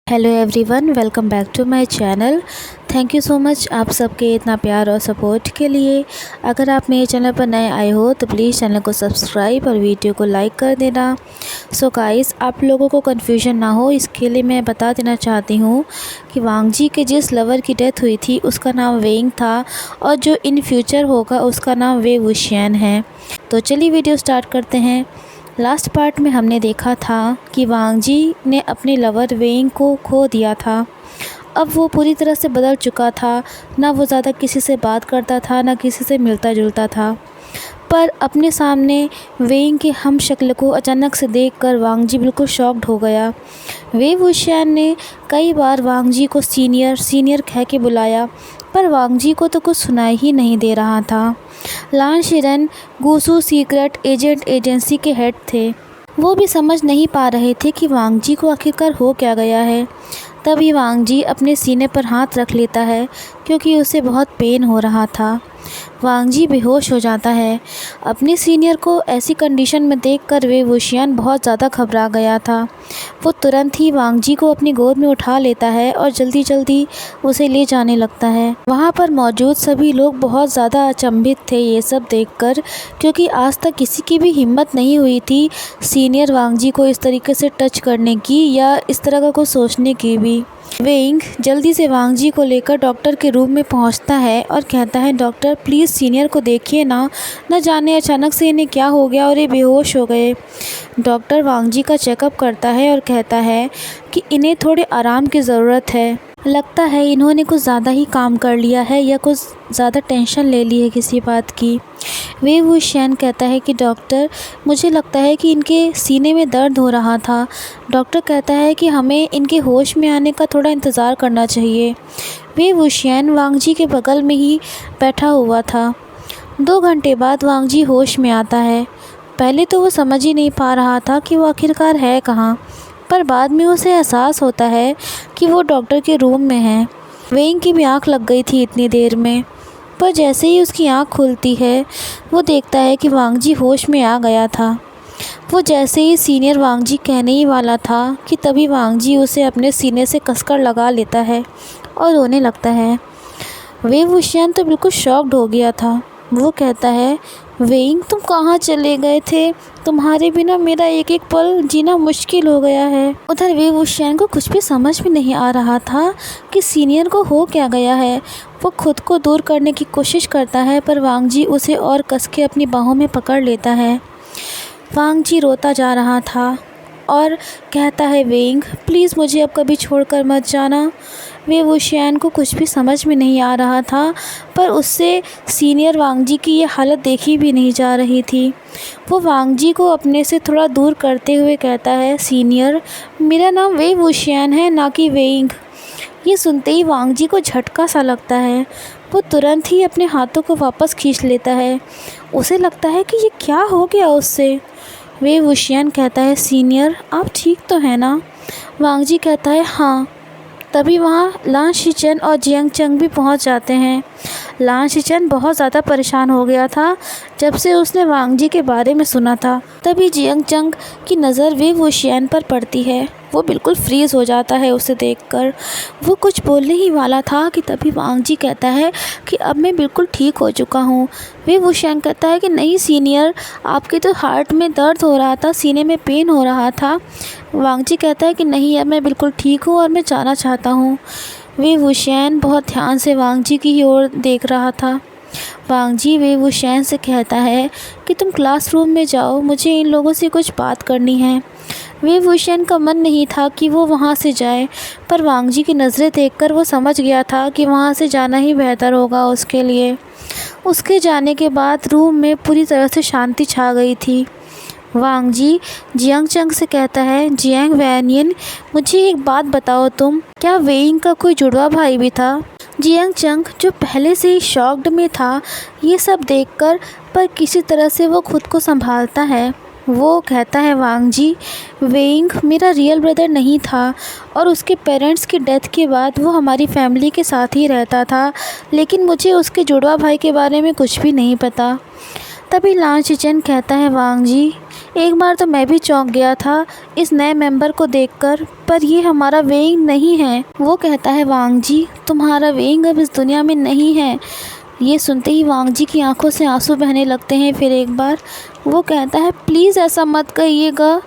Hello everyone, welcome back to my channel. Thank you so much आप सबके इतना प्यार और सपोर्ट के लिए। अगर आप मेरे चैनल पर नए आए हो तो प्लीज़ चैनल को सब्सक्राइब और वीडियो को लाइक कर देना। सो गाइस, आप लोगों को कन्फ्यूजन ना हो इसके लिए मैं बता देना चाहती हूँ कि वांगजी के जिस लवर की डेथ हुई थी उसका नाम वेइंग था और जो इन फ्यूचर होगा उसका नाम वे वुशियन है। तो चलिए वीडियो स्टार्ट करते हैं। लास्ट पार्ट में हमने देखा था कि वांगजी ने अपने लवर वेइंग को खो दिया था। अब वो पूरी तरह से बदल चुका था, ना वो ज़्यादा किसी से बात करता था ना किसी से मिलता जुलता था। पर अपने सामने वेइंग के हम शक्ल को अचानक से देखकर वांगजी बिल्कुल शॉक्ड हो गया। वे वुशियन ने कई बार वांगजी को सीनियर कह के बुलाया पर वांगजी को तो कुछ सुनाई ही नहीं दे रहा था। लान शिरन गूसू सीक्रेट एजेंट एजेंसी के हेड थे। वो भी समझ नहीं पा रहे थे कि वांगजी को आखिरकार हो क्या गया है। तभी वांगजी अपने सीने पर हाथ रख लेता है क्योंकि उसे बहुत पेन हो रहा था। वांगजी बेहोश हो जाता है। अपने सीनियर को ऐसी कंडीशन में देखकर वे वुशियन बहुत ज़्यादा घबरा गया था। वो तुरंत ही वांगजी को अपनी गोद में उठा लेता है और जल्दी जल्दी उसे ले जाने लगता है। वहाँ पर मौजूद सभी लोग बहुत ज़्यादा अचंभित थे ये सब देखकर, क्योंकि आज तक किसी की भी हिम्मत नहीं हुई थी सीनियर वांगजी को इस तरीके से टच करने की या इस तरह का कुछ सोचने की भी। वेइंग जल्दी से वांगजी को लेकर डॉक्टर के रूम में पहुंचता है और कहता है, डॉक्टर प्लीज़ सीनियर को देखिए ना, न जाने अचानक से इन्हें क्या हो गया और ये बेहोश हो गए। डॉक्टर वांगजी का चेकअप करता है और कहता है कि इन्हें थोड़े आराम की ज़रूरत है। लगता है इन्होंने कुछ ज़्यादा ही काम कर लिया है या कुछ ज़्यादा टेंशन ले ली है किसी बात की। वे वुशियन कहता है कि डॉक्टर मुझे लगता है कि इनके सीने में दर्द हो रहा था। डॉक्टर कहता है कि हमें इनके होश में आने का थोड़ा इंतज़ार करना चाहिए। वे वुशियन वांगजी के बगल में ही बैठा हुआ था। 2 घंटे बाद वांगजी होश में आता है। पहले तो वो समझ ही नहीं पा रहा था कि वो आखिरकार है कहाँ, पर बाद में उसे एहसास होता है कि वो डॉक्टर के रूम में है। वेइंग की भी आँख लग गई थी इतनी देर में, पर जैसे ही उसकी आँख खुलती है वो देखता है कि वांगजी होश में आ गया था। वो जैसे ही सीनियर वांगजी कहने ही वाला था कि तभी वांगजी उसे अपने सीने से कसकर लगा लेता है और रोने लगता है। वे वुशियन तो बिल्कुल शॉक्ड हो गया था। वो कहता है, वेइंग तुम कहाँ चले गए थे? तुम्हारे बिना मेरा एक एक पल जीना मुश्किल हो गया है। उधर वे वुशियन को कुछ भी समझ में नहीं आ रहा था कि सीनियर को हो क्या गया है। वो खुद को दूर करने की कोशिश करता है पर वांगजी उसे और कस के अपनी बाहों में पकड़ लेता है। वांगजी रोता जा रहा था और कहता है, वेइंग प्लीज़ मुझे अब कभी छोड़कर मत जाना। वे वुशियन को कुछ भी समझ में नहीं आ रहा था, पर उससे सीनियर वांगजी की ये हालत देखी भी नहीं जा रही थी। वो वांगजी को अपने से थोड़ा दूर करते हुए कहता है, सीनियर मेरा नाम वे वुशियन है, ना कि वेइंग। ये सुनते ही वांगजी को झटका सा लगता है। वो तुरंत ही अपने हाथों को वापस खींच लेता है। उसे लगता है कि ये क्या हो गया उससे। वे वुशियन कहता है, सीनियर आप ठीक तो हैं ना? वांगजी कहता है, हाँ। तभी वहाँ लान शिचन और जियांग चंग भी पहुँच जाते हैं। लान शिचन बहुत ज़्यादा परेशान हो गया था जब से उसने वांगजी के बारे में सुना था। तभी जियांग चंग की नज़र वे वुशियन पर पड़ती है। वो बिल्कुल फ्रीज़ हो जाता है उसे देखकर। वो कुछ बोलने ही वाला था कि तभी वांगजी कहता है कि अब मैं बिल्कुल ठीक हो चुका हूँ। वे वुशियन कहता है कि नहीं सीनियर, आपके तो हार्ट में दर्द हो रहा था, सीने में पेन हो रहा था। वांगजी कहता है कि नहीं, अब मैं बिल्कुल ठीक हूँ और मैं जाना चाहता हूँ। वे वुशियन बहुत ध्यान से वांगजी की ओर देख रहा था। वांगजी वे वुशियन से कहता है कि तुम क्लासरूम में जाओ, मुझे इन लोगों से कुछ बात करनी है। वे वुशियन का मन नहीं था कि वो वहाँ से जाए, पर वांगजी की नज़रें देखकर वो समझ गया था कि वहाँ से जाना ही बेहतर होगा उसके लिए। उसके जाने के बाद रूम में पूरी तरह से शांति छा गई थी। वांगजी जियांग चंग से कहता है, जियांग वैनियन मुझे एक बात बताओ, तुम क्या वेइंग का कोई जुड़वा भाई भी था? जियांग चंग जो पहले से ही शॉक्ड में था ये सब देखकर, पर किसी तरह से वो खुद को संभालता है। वो कहता है, वांगजी वेइंग मेरा रियल ब्रदर नहीं था और उसके पेरेंट्स की डेथ के बाद वो हमारी फैमिली के साथ ही रहता था, लेकिन मुझे उसके जुड़वा भाई के बारे में कुछ भी नहीं पता। तभी लान शिचन कहता है, वांगजी एक बार तो मैं भी चौंक गया था इस नए मेंबर को देखकर, पर ये हमारा वेइंग नहीं है। वो कहता है वांग जी, तुम्हारा वेइंग अब इस दुनिया में नहीं है। ये सुनते ही वांग जी की आंखों से आंसू बहने लगते हैं। फिर एक बार वो कहता है प्लीज़ ऐसा मत कहिएगा।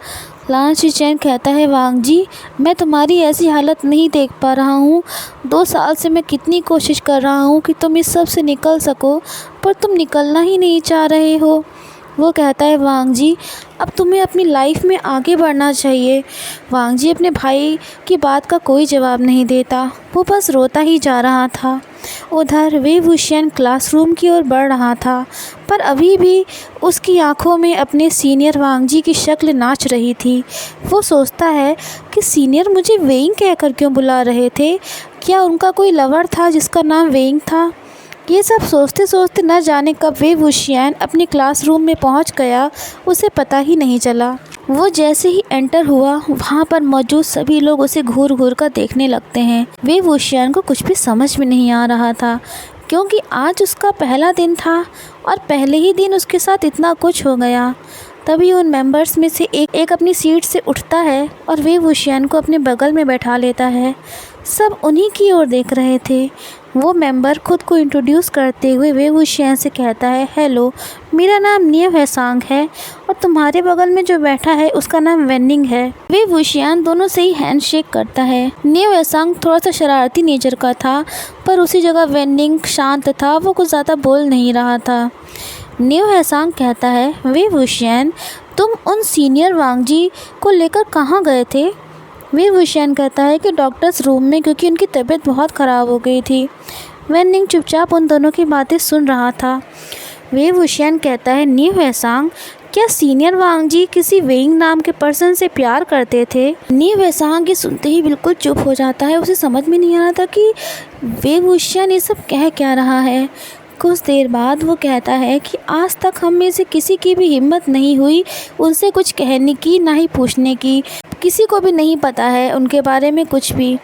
लान शीचेन कहता है वांग जी, मैं तुम्हारी ऐसी हालत नहीं देख पा रहा हूँ। 2 साल से मैं कितनी कोशिश कर रहा हूँ कि तुम इस सब से निकल सको, पर तुम निकलना ही नहीं चाह रहे हो। वो कहता है वांग जी, अब तुम्हें अपनी लाइफ में आगे बढ़ना चाहिए। वांग जी अपने भाई की बात का कोई जवाब नहीं देता, वो बस रोता ही जा रहा था। उधर वे वुशियन क्लासरूम की ओर बढ़ रहा था, पर अभी भी उसकी आंखों में अपने सीनियर वांग जी की शक्ल नाच रही थी। वो सोचता है कि सीनियर मुझे वेइंग कहकर क्यों बुला रहे थे? क्या उनका कोई लवर था जिसका नाम वेइंग था? ये सब सोचते सोचते न जाने कब वे वुशियन अपने क्लासरूम में पहुंच गया, उसे पता ही नहीं चला। वो जैसे ही एंटर हुआ, वहाँ पर मौजूद सभी लोग उसे घूर घूर कर देखने लगते हैं। वे वुशियन को कुछ भी समझ में नहीं आ रहा था, क्योंकि आज उसका पहला दिन था और पहले ही दिन उसके साथ इतना कुछ हो गया। तभी उन मेंबर्स में से एक अपनी सीट से उठता है और वे वुशियन को अपने बगल में बैठा लेता है। सब उन्हीं की ओर देख रहे थे। वो मेंबर खुद को इंट्रोड्यूस करते हुए वे वुशियन से कहता है, हेलो, मेरा नाम नियो हेसांग है और तुम्हारे बगल में जो बैठा है उसका नाम वेनिंग है। वे वुशियन दोनों से ही हैंडशेक करता है। नियो हेसांग थोड़ा सा शरारती नेचर का था, पर उसी जगह वेनिंग शांत था, वो कुछ ज़्यादा बोल नहीं रहा था। नियो हेसांग कहता है, वे वुशियन, तुम उन सीनियर वांग जी को लेकर कहाँ गए थे? वे वुशियन कहता है कि डॉक्टर्स रूम में, क्योंकि उनकी तबीयत बहुत ख़राब हो गई थी। वेनिंग चुपचाप उन दोनों की बातें सुन रहा था। वे वुशियन कहता है, नियो हेसांग, क्या सीनियर वांग जी किसी वेइंग नाम के पर्सन से प्यार करते थे? नियो हेसांग ये सुनते ही बिल्कुल चुप हो जाता है। उसे समझ में नहीं आ रहा था कि वे वुशियन ये सब कह क्या रहा है। कुछ देर बाद वो कहता है कि आज तक हम में से किसी की भी हिम्मत नहीं हुई उनसे कुछ कहने की, ना ही पूछने की। किसी को भी नहीं पता है उनके बारे में कुछ भी।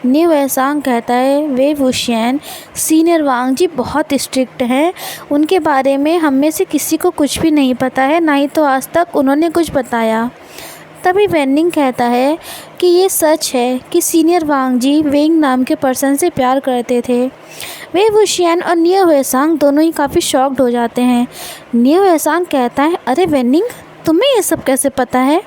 नियो हेसांग कहता है, वे वुशियन, सीनियर वांग जी बहुत स्ट्रिक्ट हैं, उनके बारे में हम में से किसी को कुछ भी नहीं पता है, ना ही तो आज तक उन्होंने कुछ बताया। तभी वेनिंग कहता है कि ये सच है कि सीनियर वांग जी वेइंग नाम के पर्सन से प्यार करते थे। वे वुशियन और नियो हेसांग दोनों ही काफ़ी शॉक्ड हो जाते हैं। नियो हेसांग कहता है, अरे वेनिंग, तुम्हें ये सब कैसे पता है?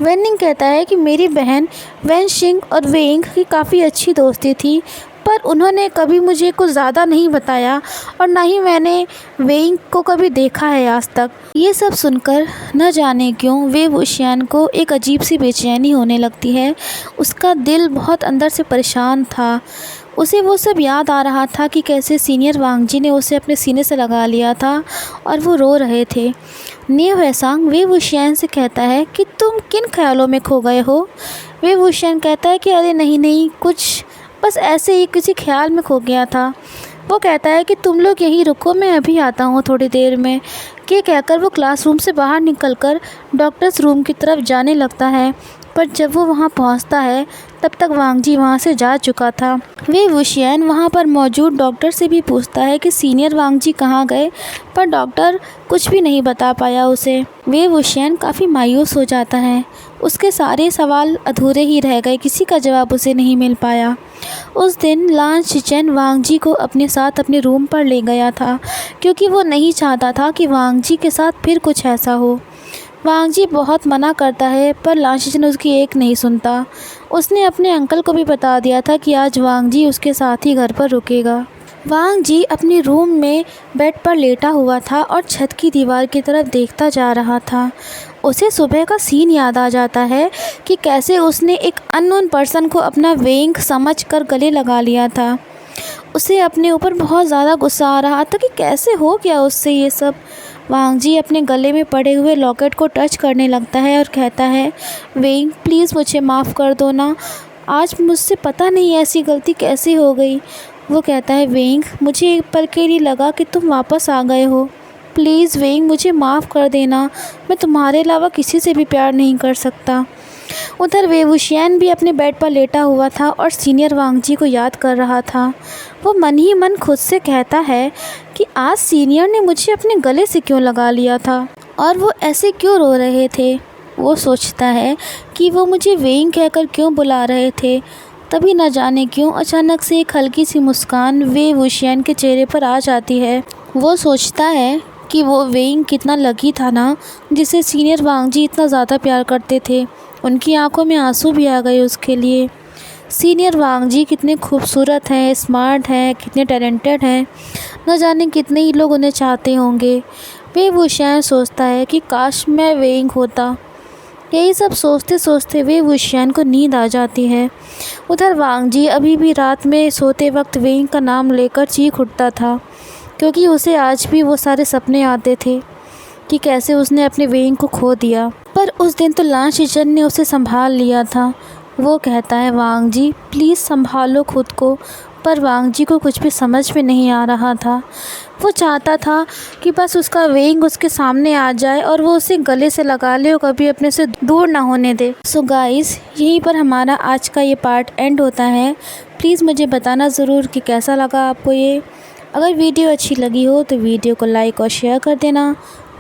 वेनिंग कहता है कि मेरी बहन वेनशिंग और वेइंग की काफ़ी अच्छी दोस्ती थी, पर उन्होंने कभी मुझे कुछ ज़्यादा नहीं बताया और ना ही मैंने वेइंग को कभी देखा है आज तक। ये सब सुनकर न जाने क्यों वे वुशियन को एक अजीब सी बेचैनी होने लगती है। उसका दिल बहुत अंदर से परेशान था। उसे वो सब याद आ रहा था कि कैसे सीनियर वांग जी ने उसे अपने सीने से लगा लिया था और वो रो रहे थे। नियो हेसांग वे वुशियन से कहता है कि तुम किन ख्यालों में खो गए हो? वे वुशियन कहता है कि अरे नहीं, कुछ बस ऐसे ही किसी ख्याल में खो गया था। वो कहता है कि तुम लोग यहीं रुको, मैं अभी आता हूँ थोड़ी देर में। ये कहकर वो क्लासरूम से बाहर निकलकर डॉक्टर्स रूम की तरफ जाने लगता है, पर जब वो वहाँ पहुँचता है तब तक वांग जी वहाँ से जा चुका था। वे वुशियन वहाँ पर मौजूद डॉक्टर से भी पूछता है कि सीनियर वांग जी कहाँ गए, पर डॉक्टर कुछ भी नहीं बता पाया उसे। वे वुशियन काफ़ी मायूस हो जाता है। उसके सारे सवाल अधूरे ही रह गए, किसी का जवाब उसे नहीं मिल पाया। उस दिन लान शीचेन वांग जी को अपने साथ अपने रूम पर ले गया था, क्योंकि वो नहीं चाहता था कि वांग जी के साथ फिर कुछ ऐसा हो। वांग जी बहुत मना करता है, पर लान शीचेन उसकी एक नहीं सुनता। उसने अपने अंकल को भी बता दिया था कि आज वांग जी उसके साथ ही घर पर रुकेगा। वांग जी अपने रूम में बेड पर लेटा हुआ था और छत की दीवार की तरफ देखता जा रहा था। उसे सुबह का सीन याद आ जाता है कि कैसे उसने एक अननोन पर्सन को अपना वेइंग समझकर गले लगा लिया था। उसे अपने ऊपर बहुत ज़्यादा गुस्सा आ रहा था कि कैसे हो गया उससे ये सब। वांग जी अपने गले में पड़े हुए लॉकेट को टच करने लगता है और कहता है, वेइंग प्लीज़ मुझे माफ़ कर दो ना, आज मुझसे पता नहीं ऐसी गलती कैसे हो गई। वो कहता है, वेइंग मुझे एक पल के लिए लगा कि तुम वापस आ गए हो, प्लीज़ वेइंग मुझे माफ़ कर देना, मैं तुम्हारे अलावा किसी से भी प्यार नहीं कर सकता। उधर वे वुशियन भी अपने बेड पर लेटा हुआ था और सीनियर वांग जी को याद कर रहा था। वो मन ही मन खुद से कहता है कि आज सीनियर ने मुझे अपने गले से क्यों लगा लिया था। और वो ऐसे क्यों रो रहे थे। वो सोचता है कि वो मुझे वेइंग कहकर क्यों बुला रहे थे। तभी न जाने क्यों अचानक से एक हल्की सी मुस्कान वे वुशियन के चेहरे पर आ जाती है। वो सोचता है कि वो वेइंग कितना लकी था ना, जिसे सीनियर वांगजी इतना ज़्यादा प्यार करते थे। उनकी आंखों में आंसू भी आ गए उसके लिए। सीनियर वांगजी कितने खूबसूरत हैं, स्मार्ट हैं, कितने टैलेंटेड हैं, न जाने कितने ही लोग उन्हें चाहते होंगे। वे वुशियन सोचता है कि काश मैं वेइंग होता। यही सब सोचते सोचते वे वुशियन को नींद आ जाती है। उधर वांगजी अभी भी रात में सोते वक्त वेइंग का नाम लेकर चीख उठता था, क्योंकि उसे आज भी वो सारे सपने आते थे कि कैसे उसने अपने वेइंग को खो दिया। पर उस दिन तो लान शिचन ने उसे संभाल लिया था। वो कहता है, वांगजी प्लीज़ संभालो खुद को। पर वांगजी को कुछ भी समझ में नहीं आ रहा था। वो चाहता था कि बस उसका वेइंग उसके सामने आ जाए और वो उसे गले से लगा ले और कभी अपने से दूर ना होने दे। सो गाइस, यहीं पर हमारा आज का ये पार्ट एंड होता है। प्लीज़ मुझे बताना ज़रूर कि कैसा लगा आपको ये। अगर वीडियो अच्छी लगी हो तो वीडियो को लाइक और शेयर कर देना।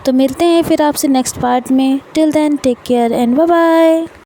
तो मिलते हैं फिर आपसे नेक्स्ट पार्ट में। Till then take care and bye bye.